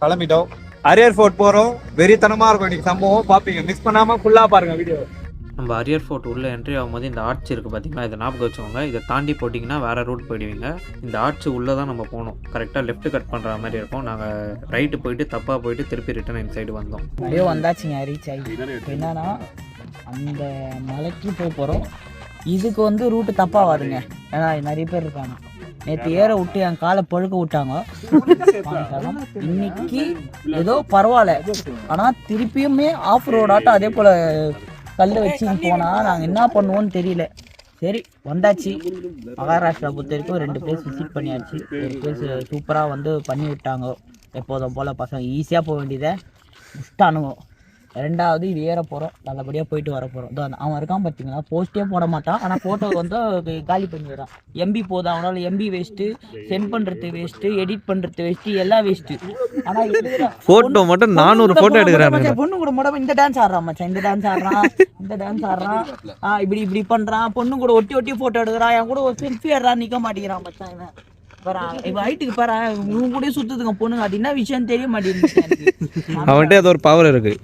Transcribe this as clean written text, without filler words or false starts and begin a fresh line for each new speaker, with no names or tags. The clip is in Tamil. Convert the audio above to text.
கிளம்பிட்டோம். அரியர் ஃபோர்ட் போகிறோம். வெறித்தனமாக இருக்கும் இன்னைக்கு சம்பவம். பார்ப்பீங்க, மிஸ் பண்ணாமல் ஃபுல்லாக பாருங்கள் வீடியோ.
நம்ம அரியர் ஃபோர்ட் உள்ளே என்ட்ரி ஆகும்போது இந்த ஆர்ச் இருக்குது பார்த்தீங்களா, இதை ஞாபகம் வச்சுக்கோங்க. இதை தாண்டி போட்டிங்கன்னா வேறு ரூட் போயிடுவீங்க. இந்த ஆர்ச் உள்ளே தான் நம்ம போகணும். கரெக்டாக லெஃப்ட் கட் பண்ணுற மாதிரி இருக்கும். நாங்கள் ரைட்டு போயிட்டு தப்பாக போயிட்டு திருப்பி ரிட்டன் இந்த சைடு வந்தோம்.
அப்படியே வந்தாச்சுங்க, ரீச் ஆகி. என்னன்னா அந்த மலைக்கு போகிறோம். இதுக்கு வந்து ரூட்டு தப்பாகாதுங்க, ஏன்னா நிறைய பேர் இருக்காங்க. நேற்று ஏற விட்டு என் காலை பழுக்க விட்டாங்க. இன்னைக்கு ஏதோ பரவாயில்ல, ஆனால் திருப்பியுமே ஆஃப் ரோட் ஆட்டம் அதே போல் கல் வச்சு போனால் நாங்கள் என்ன பண்ணுவோன்னு தெரியல. சரி வந்தாச்சு. மகாராஷ்டிரா பொறுத்த வரைக்கும் 2 பிளேஸ் விசிட் பண்ணியாச்சு. ஒரு பிளேஸ் சூப்பராக வந்து பண்ணி விட்டாங்க. எப்போதும் போல் பசங்க ஈஸியாக போக வேண்டியதை முடிச்சிட்டானுங்க. 2வது இது ஏற போகிறோம், நல்லபடியாக போயிட்டு வர போகிறோம். அவன் இருக்கான் பார்த்தீங்களா, போஸ்ட்டே போட மாட்டான், ஆனால் ஃபோட்டோ வந்து காலி பண்ணிடுறான். எம்பி போதும் அவனால். எம்பி வேஸ்ட்டு, சென்ட் பண்ணுறது வேஸ்ட்டு, எடிட் பண்ணுறது வேஸ்ட்டு, எல்லாம் வேஸ்ட்டு. ஆனால்
ஃபோட்டோ மட்டும் 400 ஃபோட்டோ எடுக்கிறாங்க.
பொண்ணு கூட மட்டும் இந்த டான்ஸ் ஆடுறான் மச்சான், இந்த டான்ஸ் ஆடுறான், இந்த டான்ஸ் ஆடுறான், இப்படி பண்ணுறான். பொண்ணு கூட ஒட்டி ஃபோட்டோ எடுக்கிறான். என் கூட ஒரு செல்ஃபி ஆடுறான், நிற்க மாட்டேங்கிறான் மச்சான். இவன் இப்போ ஹைட்டுக்கு பாரு, இவங்க கூட சுற்றுதுங்க பொண்ணுங்க. அது என்ன விஷயம் தெரிய மாட்டேங்குது.
அவன்கிட்ட அது ஒரு பவர் இருக்குது.